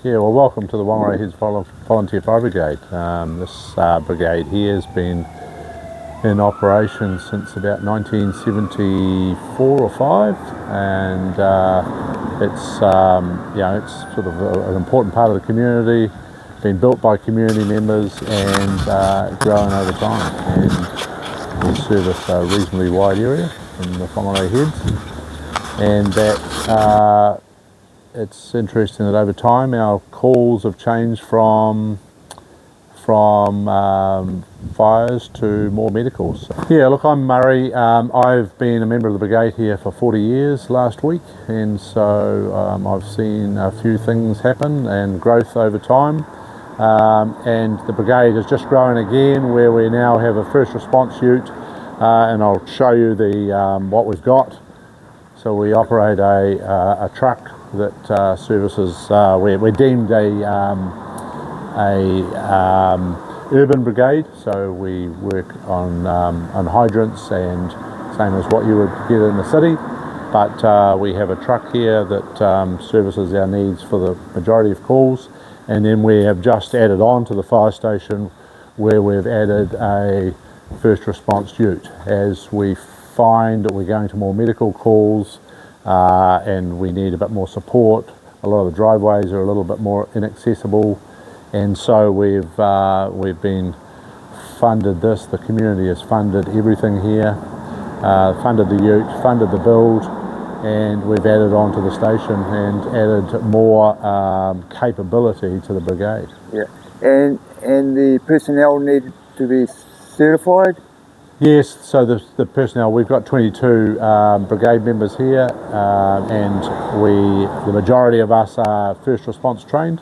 Yeah, well, welcome to the Whangarei Heads Volunteer Fire Brigade. This brigade here has been in operation since about 1974 or 5, and it's sort of an important part of the community. Been built by community members and grown over time, and we service a reasonably wide area in the Whangarei Heads, and that. It's interesting that over time our calls have changed from fires to more medicals. Yeah, look, I'm Murray. I've been a member of the brigade here for 40 years last week, and so I've seen a few things happen and growth over time. And the brigade has just grown again, where we now have a first response ute, and I'll show you the what we've got. So we operate a truck that services. We're deemed a urban brigade, so we work on hydrants and same as what you would get in the city. But we have a truck here that services our needs for the majority of calls, and then we have just added on to the fire station where we've added a first response ute as we find that we're going to more medical calls. And we need a bit more support. A lot of the driveways are a little bit more inaccessible, and so we've been funded this. The community has funded everything here, funded the ute, funded the build, and we've added on to the station and added more capability to the brigade. Yeah, and the personnel need to be certified? Yes, so the personnel, we've got 22 brigade members here, and the majority of us are first response trained,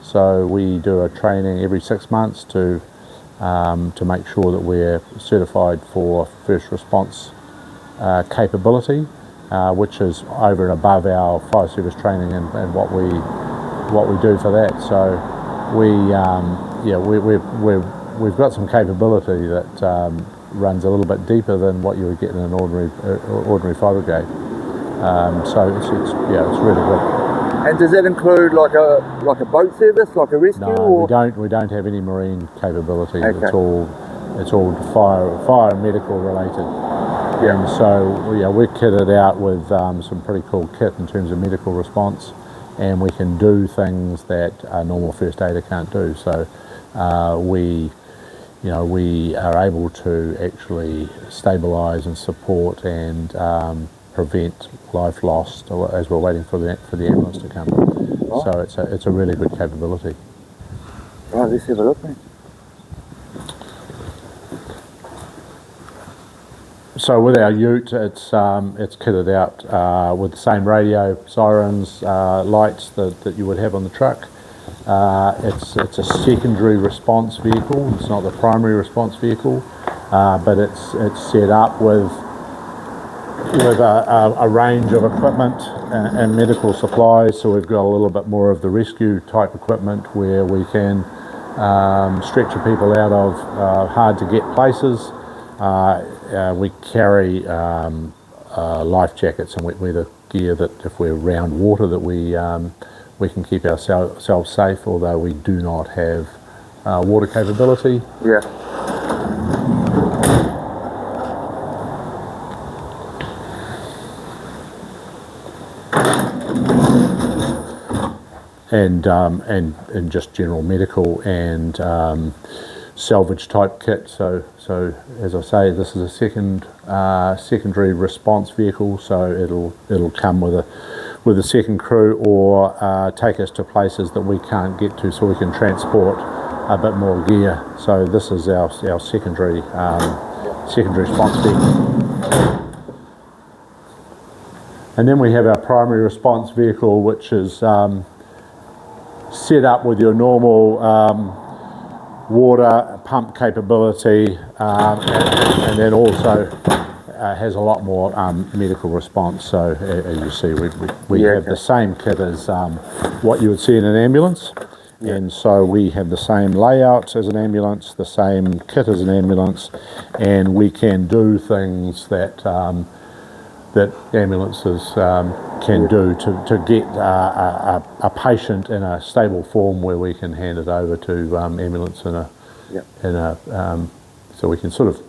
so we do a training every 6 months to make sure that we're certified for first response capability, which is over and above our fire service training and what we do for that. So we've got some capability that runs a little bit deeper than what you would get in an ordinary fire brigade. So it's really good. And does that include like a boat service, like a rescue? No, we don't have any marine capability. Okay. It's all fire and medical related. Yeah. And so we're kitted out with some pretty cool kit in terms of medical response, and we can do things that a normal first aider can't do. So we are able to actually stabilise and support and prevent life lost as we're waiting for the ambulance to come. Oh. So it's a really good capability. Right, let's have a look, man. So with our ute, it's kitted out with the same radio, sirens, lights that you would have on the truck. It's a secondary response vehicle. It's not the primary response vehicle, but it's set up with a range of equipment and medical supplies. So we've got a little bit more of the rescue type equipment where we can stretch people out of hard to get places. We carry life jackets and wet weather gear that if we're around water that we can keep ourselves safe, although we do not have water capability. Yeah. And just general medical and salvage type kit. So as I say, this is a secondary response vehicle. So it'll come with a second crew or take us to places that we can't get to, so we can transport a bit more gear. So this is our secondary response vehicle. And then we have our primary response vehicle, which is set up with your normal water pump capability, and then also has a lot more medical response. So as you see, we have the same kit as what you would see in an ambulance, and so we have the same layout as an ambulance, the same kit as an ambulance, and we can do things that that ambulances can do to get a patient in a stable form where we can hand it over to ambulance so we can sort of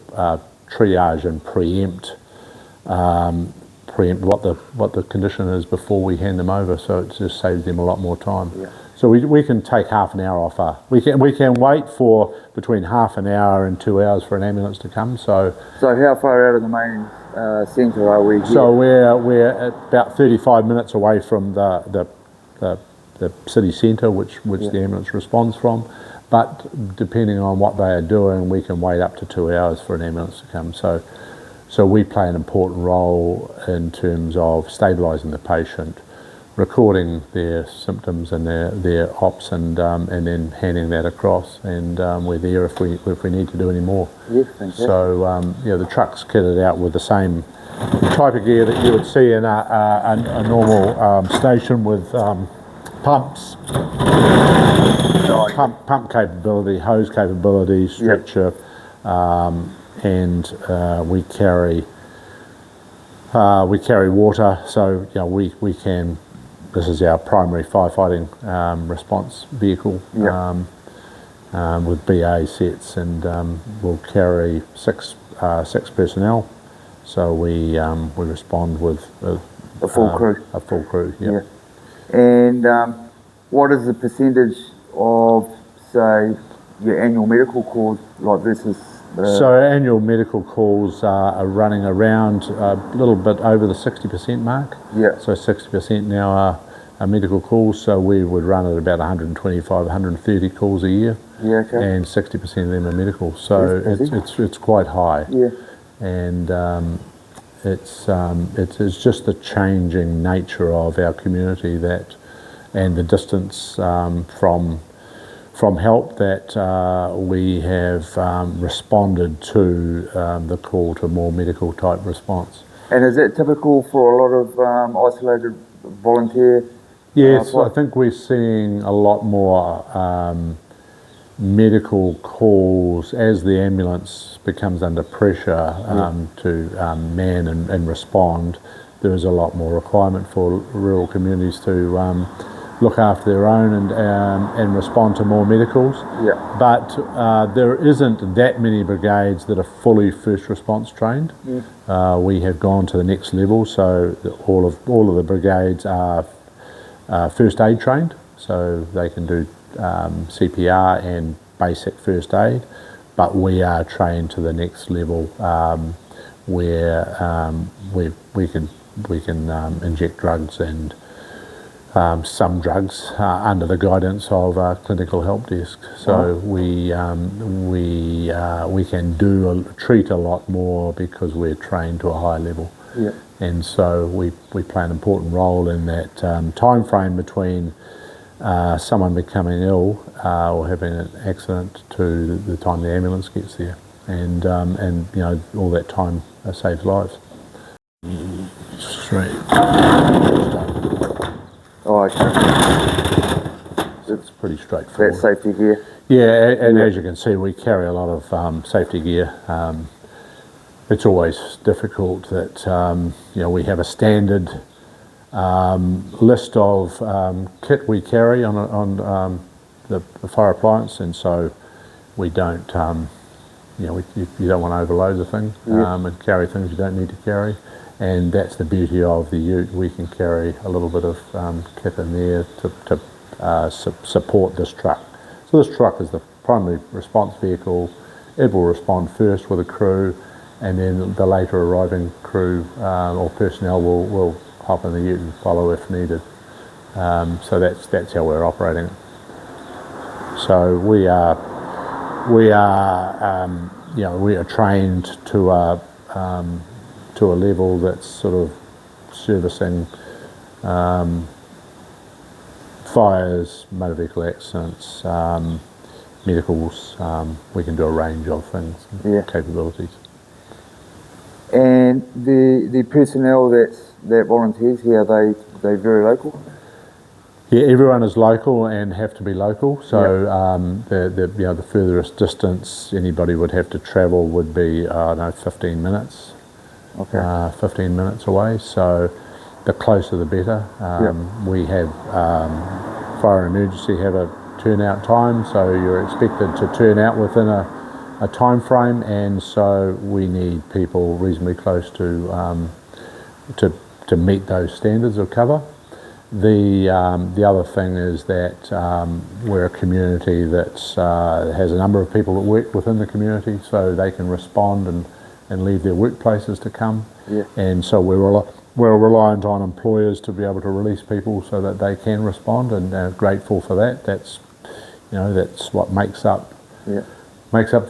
triage and preempt what the condition is before we hand them over, so it just saves them a lot more time. Yeah. So we can take half an hour off. We can wait for between half an hour and 2 hours for an ambulance to come. So how far out of the main centre are we here? So we're about 35 minutes away from the city centre, which the ambulance responds from. But depending on what they are doing, we can wait up to 2 hours for an ambulance to come. So we play an important role in terms of stabilising the patient, recording their symptoms and their ops, and then handing that across. And we're there if we need to do any more. Yes, fantastic. So the truck's kitted out with the same type of gear that you would see in a normal station, with pumps, pump capability, hose capability, stretcher, and we carry water. So we can. This is our primary firefighting response vehicle with BA sets, and we'll carry six personnel. So we respond with a full crew. A full crew, yeah. And what is the percentage of, say, your annual medical calls like versus? So our annual medical calls are running around a little bit over the 60% mark. Yeah. So 60% now are medical calls. So we would run at about 125, 130 calls a year. Yeah. Okay. And 60% of them are medical. So it's quite high. Yeah. And it's just the changing nature of our community and the distance from help that we have responded to the call to more medical type response. And is that typical for a lot of isolated volunteer? Yes, I think we're seeing a lot more medical calls as the ambulance becomes under pressure to man and respond. There is a lot more requirement for rural communities to look after their own and respond to more medicals. Yeah. But there isn't that many brigades that are fully first response trained. We have gone to the next level, so all of the brigades are first aid trained, so they can do CPR and basic first aid. But we are trained to the next level where we can inject drugs and some drugs under the guidance of a clinical help desk. So we can treat a lot more because we're trained to a high level. Yeah. And so we play an important role in that time frame between someone becoming ill or having an accident to the time the ambulance gets there, and all that time saves lives. Straight. Oh, okay. It's pretty straightforward. That safety gear. Yeah, and as you can see, we carry a lot of safety gear. It's always difficult that we have a standard list of kit we carry on the fire appliance, and so we don't you don't want to overload the thing and carry things you don't need to carry. And that's the beauty of the ute. We can carry a little bit of kit in there to support this truck. So this truck is the primary response vehicle. It will respond first with a crew, and then the later arriving crew or personnel will hop in the ute and follow if needed. So that's how we're operating. So we are trained to a level that's sort of servicing fires, motor vehicle accidents, medicals. We can do a range of things, capabilities. And the personnel that volunteers here, are they very local? Yeah, everyone is local and have to be local. So the furthest distance anybody would have to travel would be 15 minutes. Okay. 15 minutes away, so the closer the better. We have fire and emergency have a turnout time, so you're expected to turn out within a time frame, and so we need people reasonably close to meet those standards of cover. The other thing is that we're a community that has a number of people that work within the community, so they can respond and leave their workplaces to come. And so we're reliant on employers to be able to release people so that they can respond, and grateful for that. That's what makes up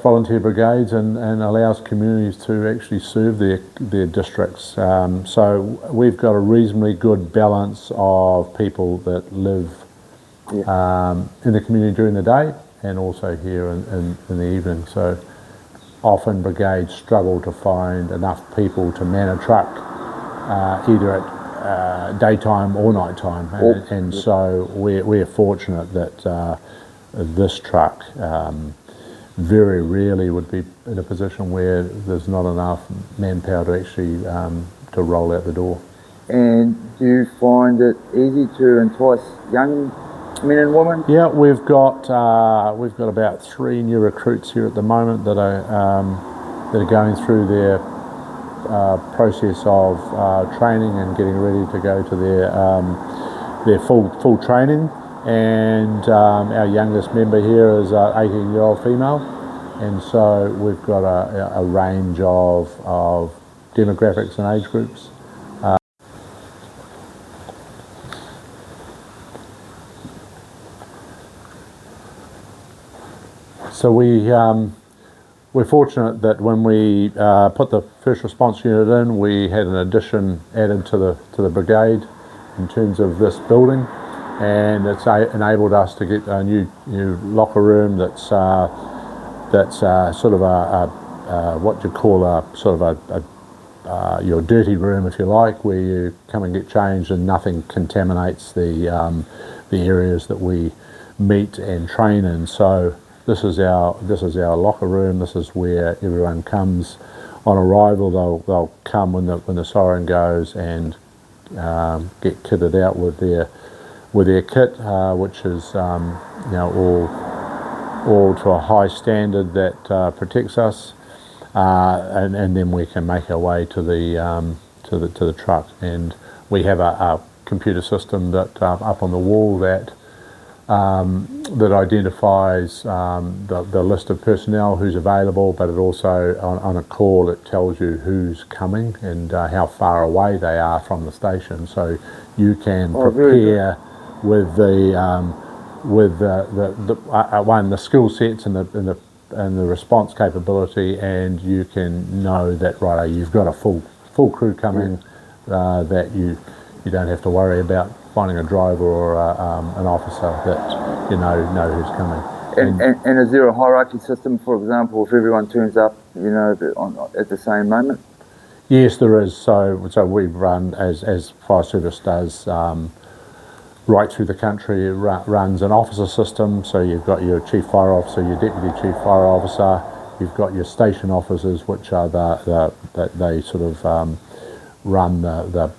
volunteer brigades and allows communities to actually serve their districts. So we've got a reasonably good balance of people that live in the community during the day and also here in the evening. So often brigades struggle to find enough people to man a truck either at daytime or nighttime, and so we're fortunate that this truck very rarely would be in a position where there's not enough manpower to actually to roll out the door. And do you find it easy to entice young men and women? Yeah, we've got about 3 new recruits here at the moment that are going through their process of training and getting ready to go to their full training. And our youngest member here is an 18-year-old female, and so we've got a range of demographics and age groups. So we're fortunate that when we put the first response unit in, we had an addition added to the brigade in terms of this building. And it's enabled us to get a new locker room that's sort of a what you call your dirty room, if you like, where you come and get changed and nothing contaminates the areas that we meet and train in. So this is our locker room. This is where everyone comes on arrival. They'll come when the siren goes and get kitted out with their kit, which is all to a high standard that protects us, and then we can make our way to the truck. And we have a computer system that up on the wall that identifies the list of personnel who's available, but it also on a call it tells you who's coming and how far away they are from the station, so you can prepare with the skill sets and the response capability, and you can know that you've got a full crew coming, that you don't have to worry about finding a driver or an officer that know who's coming. And is there a hierarchy system, for example, if everyone turns up at the same moment? Yes, there is. So we run as fire service does. Right through the country, it runs an officer system. So you've got your chief fire officer, your deputy chief fire officer. You've got your station officers, which are they sort of run the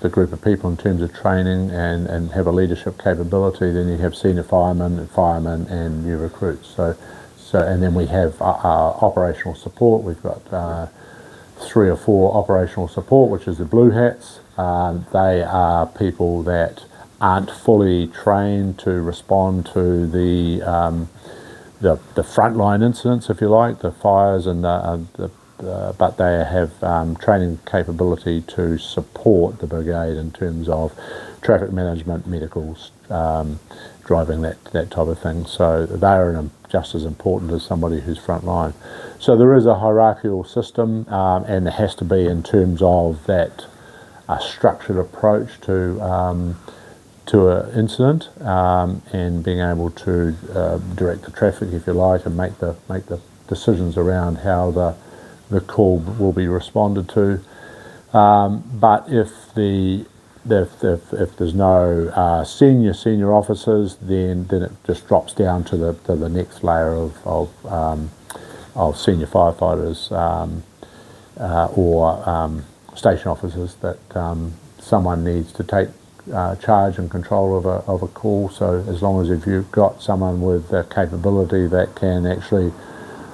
group of people in terms of training and have a leadership capability. Then you have senior firemen and new recruits. So and then we have operational support. We've got 3 or 4 operational support, which is the blue hats. They are people that aren't fully trained to respond to the frontline incidents, if you like, the fires and but they have training capability to support the brigade in terms of traffic management, medicals, driving, that type of thing. So they are just as important as somebody who's frontline. So there is a hierarchical system, and there has to be in terms of that structured approach to an incident, and being able to direct the traffic, if you like, and make the decisions around how the call will be responded to. But if there's no senior officers, then it just drops down to the next layer of senior firefighters. or station officers that someone needs to take charge and control of a call. So as long as if you've got someone with the capability that can actually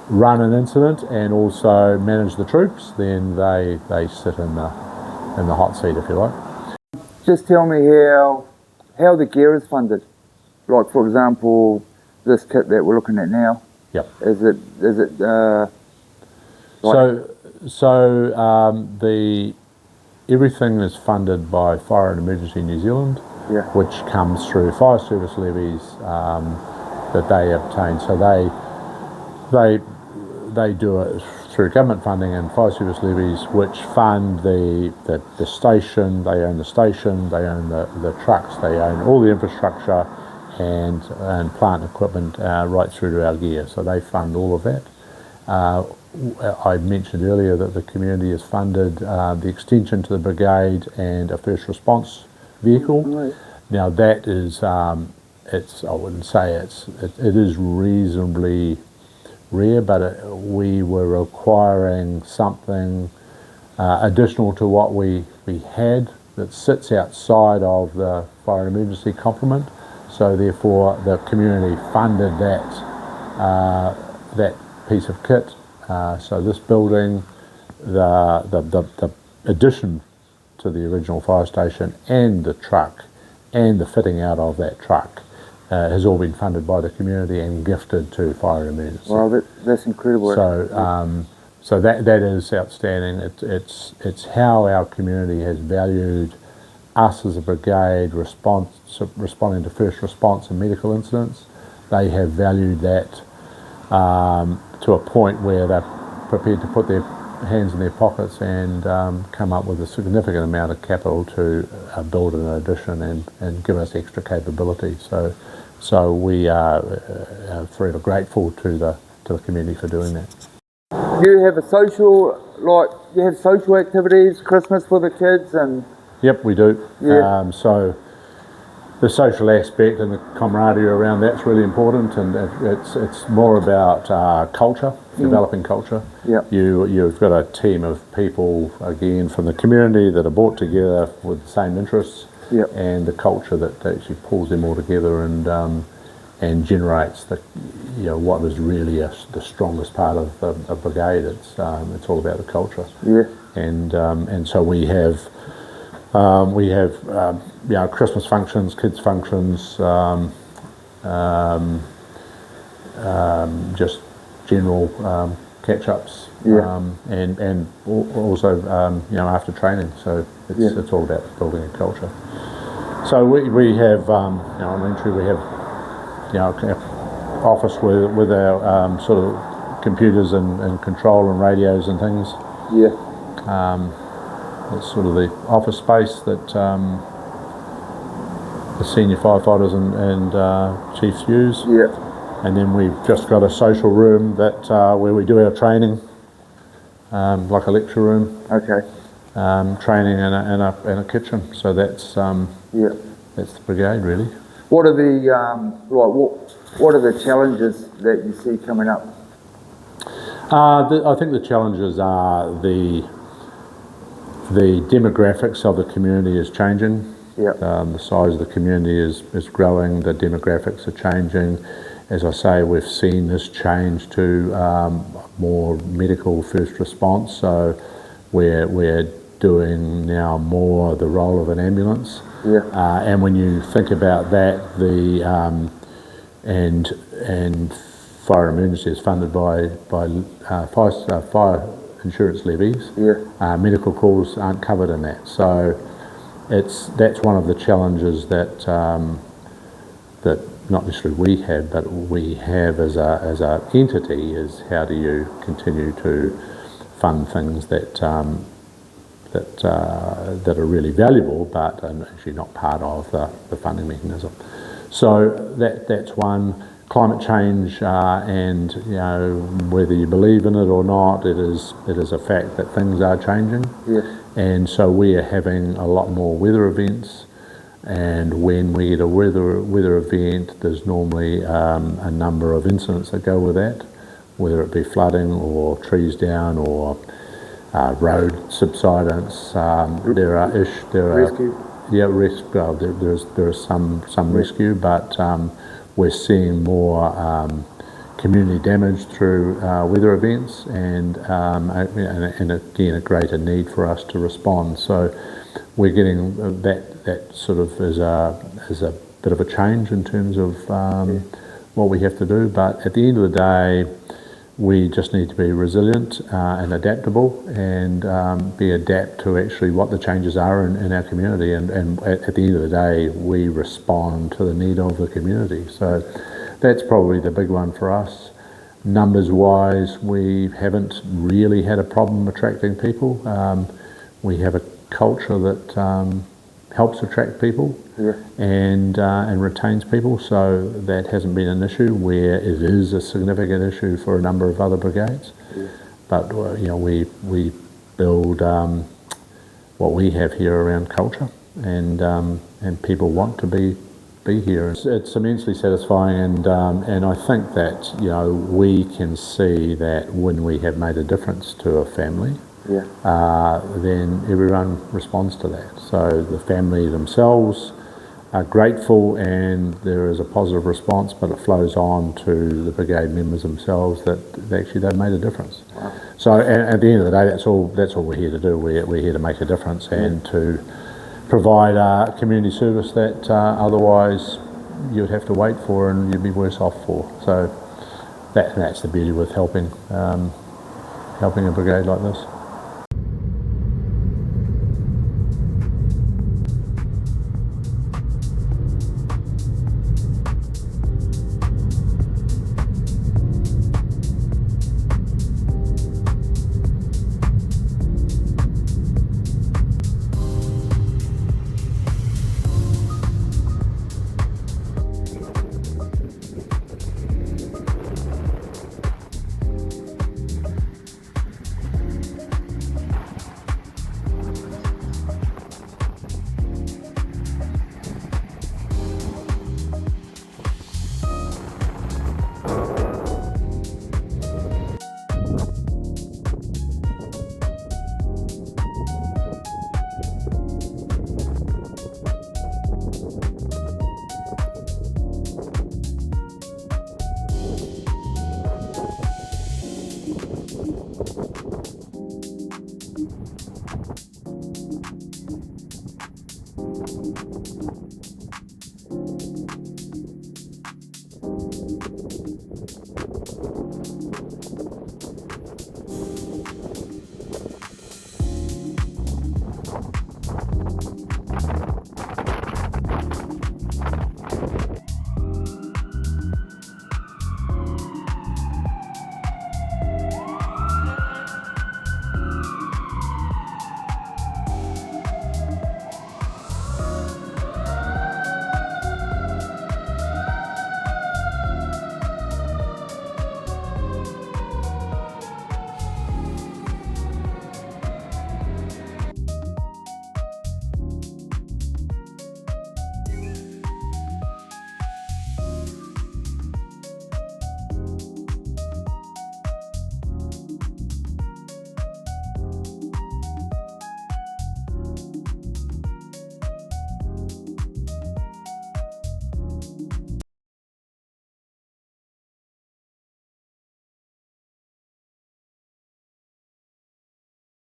run an incident and also manage the troops, then they sit in the hot seat, if you like. Just tell me how the gear is funded. Like, for example, this kit that we're looking at now. Yep. Is it the everything is funded by Fire and Emergency New Zealand, yeah, which comes through fire service levies that they obtain. So they do it through government funding and fire service levies, which fund the station. They own the station, they own the trucks, they own all the infrastructure and plant equipment right through to our gear. So they fund all of that. I mentioned earlier that the community has funded the extension to the brigade and a first response vehicle. Right. Now that is, I wouldn't say it is reasonably rare, but we were requiring something additional to what we had that sits outside of the fire and emergency complement. So therefore the community funded that piece of kit. So this building, the addition to the original fire station and the truck and the fitting out of that truck has all been funded by the community and gifted to fire and emergency. Well, that's incredible. So that is outstanding. It's how our community has valued us as a brigade responding to first response and medical incidents. They have valued that to a point where they're prepared to put their hands in their pockets and come up with a significant amount of capital to build an addition and give us extra capability. So we are forever grateful to the community for doing that. You have you have social activities, Christmas for the kids, and yep, we do. Yeah. So the social aspect and the camaraderie around that's really important, and it's more about culture, developing culture. Yep. You've got a team of people again from the community that are brought together with the same interests, yep, and the culture that actually pulls them all together and generates what is really the strongest part of a brigade. It's all about the culture. Yeah. And so we have Christmas functions, kids functions, just general catch-ups, yeah, and also after training. So it's all about building a culture. So we have on entry we have office with our sort of computers and control and radios and things. Yeah. It's sort of the office space that the senior firefighters and chiefs use. Yeah. And then we've just got a social room that where we do our training, like a lecture room. Okay. Training and a kitchen. So that's that's the brigade really. What are the what are the challenges that you see coming up? I think the challenges are the demographics of the community is changing. Yeah. The size of the community is growing. The demographics are changing. As I say, we've seen this change to more medical first response. So we're doing now more the role of an ambulance. Yeah. And when you think about that, and fire emergency is funded by fire insurance levies. Yeah. Medical calls aren't covered in that. So that's one of the challenges that not necessarily we have, but we have as a entity is how do you continue to fund things that are really valuable but are actually not part of the funding mechanism. So that's one. Climate change and whether you believe in it or not, it is a fact that things are changing. Yeah. And so we are having a lot more weather events, and when we get a weather event, there's normally a number of incidents that go with that, whether it be flooding or trees down or road subsidence. There are Rescue. there is some rescue, but we're seeing more community damage through weather events, and again a greater need for us to respond. So we're getting that sort of is a bit of a change in terms of what we have to do. But at the end of the day, we just need to be resilient and adaptable, and adapt to actually what the changes are in our community. And at the end of the day, we respond to the need of the community. So that's probably the big one for us. Numbers wise, we haven't really had a problem attracting people. We have a culture that helps attract people and retains people, so that hasn't been an issue, where it is a significant issue for a number of other brigades. But we build what we have here around culture, and people want to be here. It's immensely satisfying, and I think that we can see that when we have made a difference to a family, then everyone responds to that. So the family themselves are grateful, and there is a positive response, but it flows on to the brigade members themselves that actually they've made a difference. Wow. So at the end of the day, that's all we're here to do. We're here to make a difference and to provide a community service that otherwise you'd have to wait for and you'd be worse off for. So that's the beauty with helping a brigade like this.